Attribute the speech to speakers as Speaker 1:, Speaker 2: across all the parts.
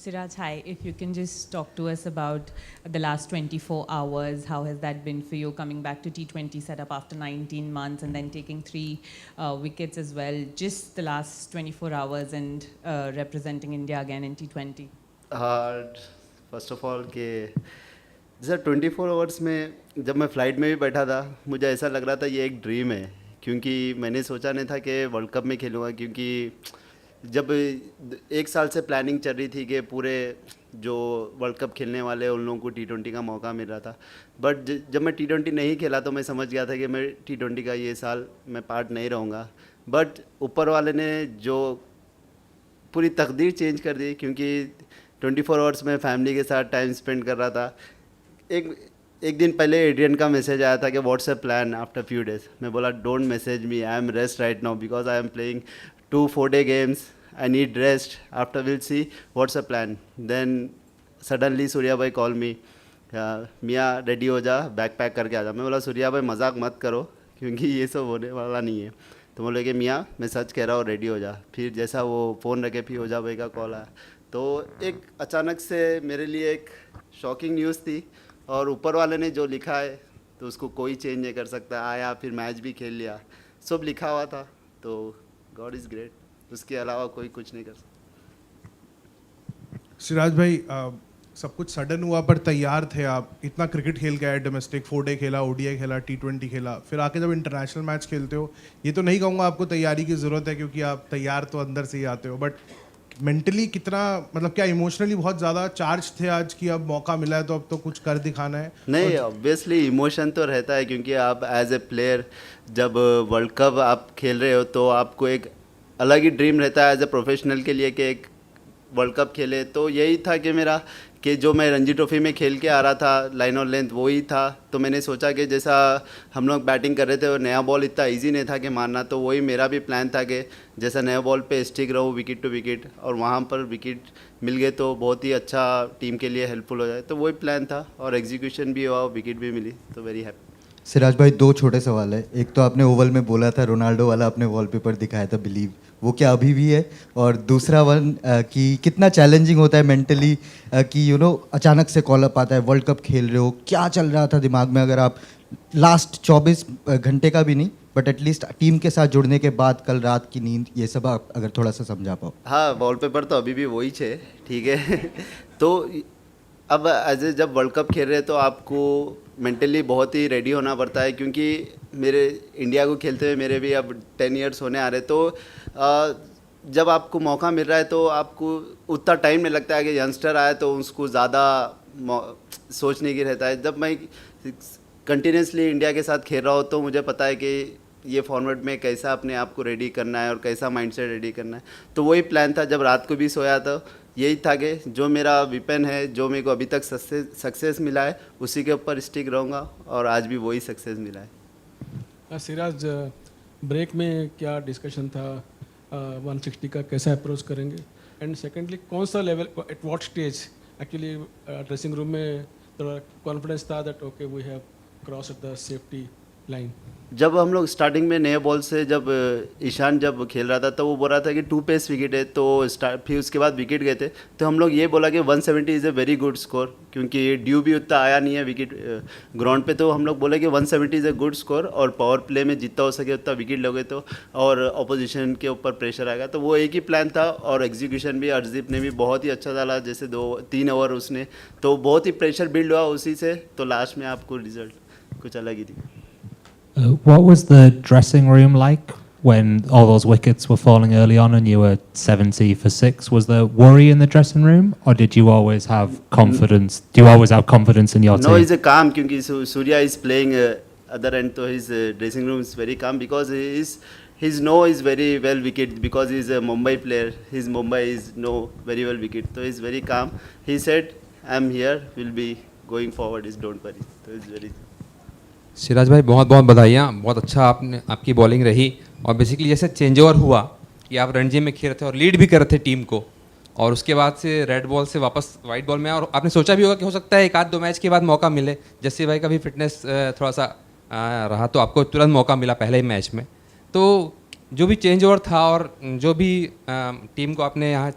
Speaker 1: Siraj, hi. If you can just talk to us about the last 24 hours, how has that been for you coming back to T20 setup after 19 months and then taking 3 wickets as well? Just the last 24 hours and representing India again in T20.
Speaker 2: First of all कि जैसे 24 hours में जब मैं flight में भी बैठा था मुझे ऐसा लग रहा था ये एक ड्रीम है, क्योंकि मैंने सोचा नहीं था कि वर्ल्ड कप में खेलूँगा, क्योंकि जब 1 साल से प्लानिंग चल रही थी कि पूरे जो वर्ल्ड कप खेलने वाले उन लोगों को T20 का मौका मिल रहा था। बट जब मैं T20 नहीं खेला तो मैं समझ गया था कि मैं T20 का ये साल मैं पार्ट नहीं रहूँगा। बट ऊपर वाले ने जो पूरी तकदीर चेंज कर दी, क्योंकि 24 आवर्स में फैमिली के साथ टाइम स्पेंड कर रहा था। एक दिन पहले एड्रियन का मैसेज आया था कि WhatsApp plan after few days. मैं बोला don't message me, I am rest right now because I am playing 2 4-day games, I need rest, after will see WhatsApp plan. Then suddenly Surya भाई call मी, मियाँ ready हो जा, bag pack करके आ जा। मैं बोला सूर्या भाई मजाक मत करो, क्योंकि ये सब होने वाला नहीं है। तो बोले कि मियाँ मैं सच कह रहा हूँ, रेडी हो जा। फिर जैसा वो फ़ोन रखे फिर ओझा भाई का कॉल आया, तो एक अचानक से मेरे लिए एक शॉकिंग न्यूज़ थी। और ऊपर वाले ने जो लिखा है तो उसको कोई चेंज नहीं कर सकता। आया फिर मैच भी खेल लिया, सब लिखा हुआ था, तो गॉड इज़ ग्रेट, उसके अलावा कोई कुछ नहीं कर सकता।
Speaker 3: सिराज भाई, सब कुछ सडन हुआ पर तैयार थे आप। इतना क्रिकेट खेल के आए, डोमेस्टिक 4-day खेला, ODI खेला, T20 खेला, फिर आके जब इंटरनेशनल मैच खेलते हो, ये तो नहीं कहूँगा आपको तैयारी की ज़रूरत है क्योंकि आप तैयार तो अंदर से ही आते हो, बट मेंटली कितना, मतलब क्या इमोशनली बहुत ज़्यादा चार्ज थे आज कि अब मौका मिला है तो अब तो कुछ कर दिखाना है?
Speaker 2: नहीं, ऑब्वियसली इमोशन तो रहता है, क्योंकि आप एज ए प्लेयर जब वर्ल्ड कप आप खेल रहे हो तो आपको एक अलग ही ड्रीम रहता है एज ए प्रोफेशनल के लिए कि एक वर्ल्ड कप खेले। तो यही था कि मेरा कि जो मैं रणजी ट्रॉफी में खेल के आ रहा था लाइन और लेंथ वही था। तो मैंने सोचा कि जैसा हम लोग बैटिंग कर रहे थे और नया बॉल इतना इजी नहीं था कि मारना, तो वही मेरा भी प्लान था कि जैसा नया बॉल पे स्टिक रहूँ विकेट टू विकेट, और वहाँ पर विकेट मिल गए तो बहुत ही अच्छा टीम के लिए हेल्पफुल हो जाए। तो वही प्लान था और एग्जीक्यूशन भी हुआ, विकेट भी मिली, तो वेरी हैप्पी।
Speaker 4: सिराज भाई, 2 छोटे सवाल है। एक तो आपने ओवल में बोला था रोनाल्डो वाला आपने वॉलपेपर दिखाया था बिलीव, वो क्या अभी भी है? और दूसरा वन कि कितना चैलेंजिंग होता है मेंटली कि अचानक से कॉल अप आता है, वर्ल्ड कप खेल रहे हो, क्या चल रहा था दिमाग में? अगर आप लास्ट 24 घंटे का भी नहीं बट एटलीस्ट टीम के साथ जुड़ने के बाद कल रात की नींद, ये सब आप अगर थोड़ा सा समझा पाओ।
Speaker 2: हाँ, वॉलपेपर तो अभी भी वही है, ठीक है। तो अब एज ए जब वर्ल्ड कप खेल रहे हैं तो आपको मेंटली बहुत ही रेडी होना पड़ता है, क्योंकि मेरे इंडिया को खेलते हुए मेरे भी अब 10 years होने आ रहे। तो जब आपको मौका मिल रहा है तो आपको उतना टाइम नहीं लगता है कि यंगस्टर आए तो उसको ज़्यादा सोचने की रहता है। जब मैं कंटिन्यूसली इंडिया के साथ खेल रहा हूँ तो मुझे पता है कि ये फॉर्मेट में कैसा अपने आप को रेडी करना है और कैसा माइंडसेट रेडी करना है। तो वही प्लान था। जब रात को भी सोया तो यही था कि जो मेरा विपन है, जो मेरे को अभी तक सक्सेस मिला है, उसी के ऊपर स्टिक रहूँगा, और आज भी वही सक्सेस मिला है।
Speaker 5: सिराज, ब्रेक में क्या डिस्कशन था 160 का, कैसा अप्रोच करेंगे? एंड सेकेंडली, कौन सा level, at what stage actually dressing room में थोड़ा कॉन्फिडेंस था that okay we have cross the safety line? जब
Speaker 2: हम लोग स्टार्टिंग में नए बॉल से जब ईशान जब खेल रहा था तो वो बोल रहा था कि 2 पेस विकेट है, तो फिर उसके बाद विकेट गए थे, तो हम लोग ये बोला कि 170 is a very good score, क्योंकि ड्यू भी उतना आया नहीं है विकेट ग्राउंड पे। तो हम लोग बोले कि 170 इज़ ए गुड स्कोर, और पावर प्ले में जितना हो सके उतना विकेट लोगे तो और अपोजिशन के ऊपर प्रेशर आएगा। तो वो एक ही प्लान था, और एग्जीक्यूशन भी अर्शदीप ने भी बहुत ही अच्छा डाला, जैसे 2-3 ओवर उसने, तो बहुत ही प्रेशर बिल्ड हुआ उसी से, तो लास्ट में आपको रिजल्ट कुछ अलग ही थी।
Speaker 6: What was the dressing room like when all those wickets were falling early on and you were 70 for 6? Was there worry in the dressing room, or did you always have confidence? Do you always have confidence in your team?
Speaker 2: No, he's a calm, क्योंकि Surya is playing other end, so his dressing room is very calm because his know is very well wicket, because he's a Mumbai player. His Mumbai is know very well wicket, so he's very calm. He said, "I'm here. We'll be going forward. Is don't worry." So it's very.
Speaker 7: Siraj भाई, बहुत बहुत बधाइयाँ, बहुत अच्छा आपकी bowling रही। और basically जैसे चेंज ओवर हुआ कि आप रणजी में खेल रहे थे और लीड भी कर रहे थे टीम को, और उसके बाद से रेड बॉल से वापस वाइट बॉल में, और आपने सोचा भी होगा कि हो सकता है 1-2 मैच के बाद मौका मिले, जस्सी भाई का भी फिटनेस थोड़ा सा रहा तो आपको तुरंत मौका मिला पहले ही मैच में। तो जो भी चेंज ओवर था और जो भी टीम को आपने यहाँ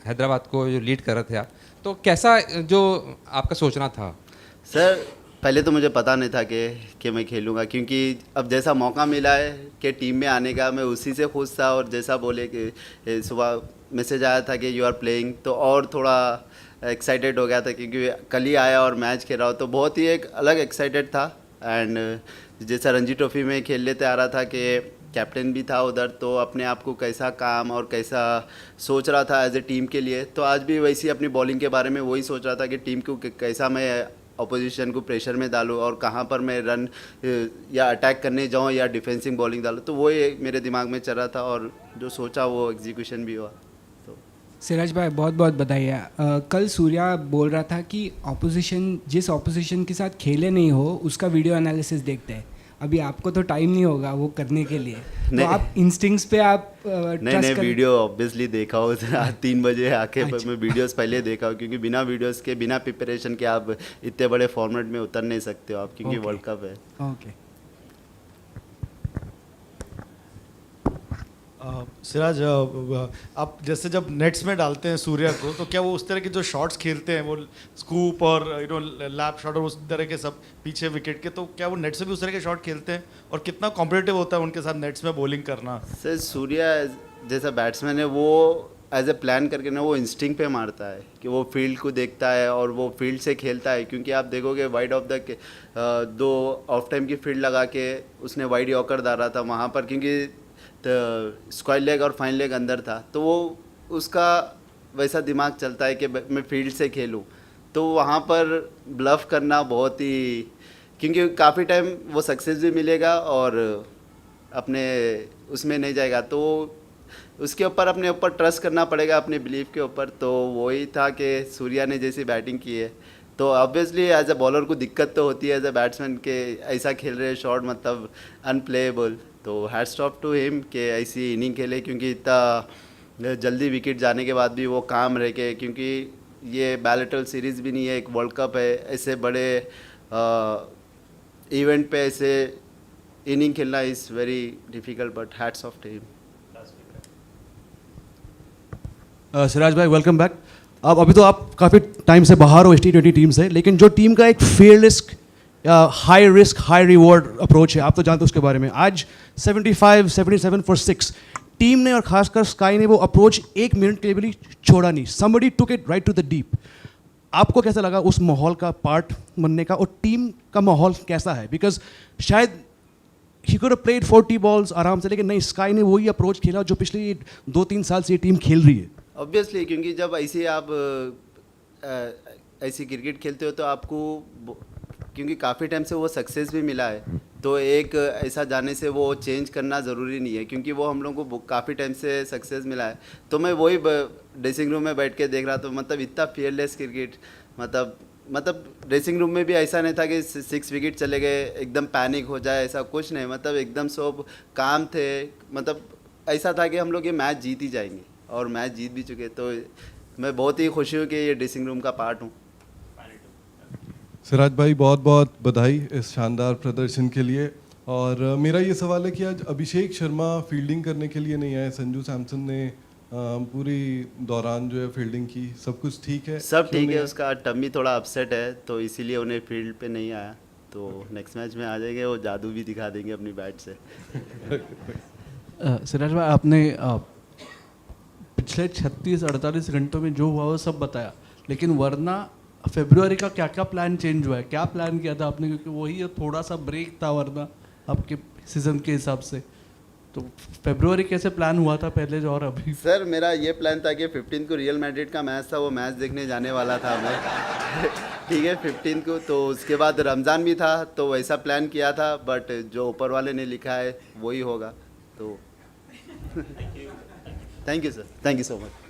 Speaker 7: हैदराबाद को जो लीड कर रहे थे आप, तो कैसा जो आपका सोचना था?
Speaker 2: सर पहले तो मुझे पता नहीं था कि मैं खेलूँगा, क्योंकि अब जैसा मौका मिला है कि टीम में आने का, मैं उसी से खुश था। और जैसा बोले कि सुबह मैसेज आया था कि यू आर प्लेइंग, तो और थोड़ा एक्साइटेड हो गया था, क्योंकि कल ही आया और मैच खेल रहा हूँ, तो बहुत ही एक अलग एक्साइटेड था। एंड जैसा रणजी ट्रॉफी में खेल लेते आ रहा था कि कैप्टन भी था उधर, तो अपने आप को कैसा काम और कैसा सोच रहा था एज ए टीम के लिए, तो आज भी वैसी अपनी बॉलिंग के बारे में वही सोच रहा था कि टीम को कैसा मैं अपोजिशन को प्रेशर में डालूं और कहाँ पर मैं रन या अटैक करने जाऊं या डिफेंसिंग बॉलिंग डालूं, तो वो मेरे दिमाग में चल रहा था और जो सोचा वो एग्जीक्यूशन भी हुआ। तो
Speaker 8: सिराज भाई बहुत बहुत बधाई है। कल सूर्या बोल रहा था कि जिस ऑपोजिशन के साथ खेले नहीं हो उसका वीडियो एनालिसिस देखते हैं। अभी आपको तो टाइम नहीं होगा वो करने के लिए, तो
Speaker 2: नहीं।
Speaker 8: आप इंस्टिंक्ट्स पे आप
Speaker 2: नहीं वीडियो ऑब्वियसली देखा हो। 3 बजे आके
Speaker 8: अच्छा।
Speaker 2: मैं वीडियोस पहले देखा हूँ, क्योंकि बिना वीडियोस के बिना प्रिपरेशन के आप इतने बड़े फॉर्मेट में उतर नहीं सकते हो आप, क्योंकि
Speaker 8: Okay.
Speaker 2: वर्ल्ड कप है।
Speaker 8: ओके।
Speaker 9: सिराज, आप जैसे जब नेट्स में डालते हैं सूर्या को, तो क्या वो उस तरह के जो शॉट्स खेलते हैं, वो स्कूप और लैप शॉट और उस तरह के सब पीछे विकेट के, तो क्या वो नेट से भी उस तरह के शॉट खेलते हैं? और कितना कॉम्पिटिटिव होता है उनके साथ नेट्स में बॉलिंग करना?
Speaker 2: सर सूर्या जैसा बैट्समैन है, वो एज ए प्लान करके ना वो इंस्टिंक्ट पे मारता है कि वो फील्ड को देखता है और वो फील्ड से खेलता है। क्योंकि आप देखोगे wide of the 2 of time की फील्ड लगा के उसने वाइड यॉर्कर डाला था वहाँ पर, क्योंकि स्क्वायर लेग और फाइन लेग अंदर था, तो वो उसका वैसा दिमाग चलता है कि मैं फील्ड से खेलूं, तो वहाँ पर ब्लफ करना बहुत ही, क्योंकि काफ़ी टाइम वो सक्सेस भी मिलेगा और अपने उसमें नहीं जाएगा, तो उसके ऊपर अपने ऊपर ट्रस्ट करना पड़ेगा, अपने बिलीफ के ऊपर। तो वही था कि सूर्या ने जैसी बैटिंग की है, तो ऑब्वियसली एज अ बॉलर को दिक्कत तो होती है एज अ बैट्समैन के ऐसा खेल रहे शॉट मतलब अनप्लेएबल, तो हैट्स ऑफ टू हिम कि ऐसी इनिंग खेले, क्योंकि इतना जल्दी विकेट जाने के बाद भी वो काम रह के, क्योंकि ये बैलेटल सीरीज़ भी नहीं है, एक वर्ल्ड कप है, ऐसे बड़े इवेंट पे ऐसे इनिंग खेलना is very difficult, but hats off to him.
Speaker 10: Siraj भाई वेलकम बैक। अब अभी तो आप काफ़ी टाइम से बाहर हो इस T20 टीम से, लेकिन जो टीम का एक fearless high risk high reward approach है, आप तो जानते हो उसके बारे में। आज 75-77 फॉर 6 टीम ने और खासकर स्काई ने वो अप्रोच 1 मिनट के लिए भी छोड़ा नहीं। Somebody took it right to the deep. आपको कैसा लगा उस माहौल का पार्ट बनने का, और टीम का माहौल कैसा है? बिकॉज शायद he could have played 40 balls आराम से, लेकिन नहीं, स्काई ने वही अप्रोच खेला जो पिछले 2-3 साल से ये टीम खेल रही है।
Speaker 2: ऑब्वियसली, क्योंकि जब ऐसे आप ऐसी क्रिकेट खेलते हो तो आपको, क्योंकि काफ़ी टाइम से वो सक्सेस भी मिला है, तो एक ऐसा जाने से वो चेंज करना ज़रूरी नहीं है, क्योंकि वो हम लोगों को काफ़ी टाइम से सक्सेस मिला है। तो मैं वही ड्रेसिंग रूम में बैठ के देख रहा था, मतलब इतना फियरलेस क्रिकेट, मतलब ड्रेसिंग रूम में भी ऐसा नहीं था कि 6 विकेट चले गए एकदम पैनिक हो जाए, ऐसा कुछ नहीं, मतलब एकदम सब काम थे, मतलब ऐसा था कि हम लोग ये मैच जीत ही जाएंगे और मैच जीत भी चुके। तो मैं बहुत ही खुशी हूँ कि ये ड्रेसिंग रूम का पार्ट हूँ।
Speaker 11: सिराज भाई बहुत बहुत बधाई इस शानदार प्रदर्शन के लिए। और मेरा ये सवाल है कि आज अभिषेक शर्मा फील्डिंग करने के लिए नहीं आए, संजू सैमसन ने पूरी दौरान जो है फील्डिंग की, सब कुछ ठीक है?
Speaker 2: सब ठीक है, उसका टम्मी थोड़ा अपसेट है, तो इसीलिए उन्हें फील्ड पे नहीं आया, तो नेक्स्ट मैच में आ जाएंगे, वो जादू भी दिखा देंगे अपनी बैट से।
Speaker 10: सिराज भाई, आपने पिछले 36-48 घंटों में जो हुआ वो सब बताया, लेकिन वरना फरवरी का क्या क्या प्लान चेंज हुआ है? क्या प्लान किया था आपने? क्योंकि वही थोड़ा सा ब्रेक था वरना आपके सीज़न के हिसाब से, तो फरवरी कैसे प्लान हुआ था पहले जो और अभी?
Speaker 2: सर मेरा ये प्लान था कि 15 को रियल मैड्रिड का मैच था, वो मैच देखने जाने वाला था मैं ठीक है 15 को, तो उसके बाद रमज़ान भी था, तो वैसा प्लान किया था, बट जो ऊपर वाले ने लिखा है वही होगा। तो thank you sir, thank you so much.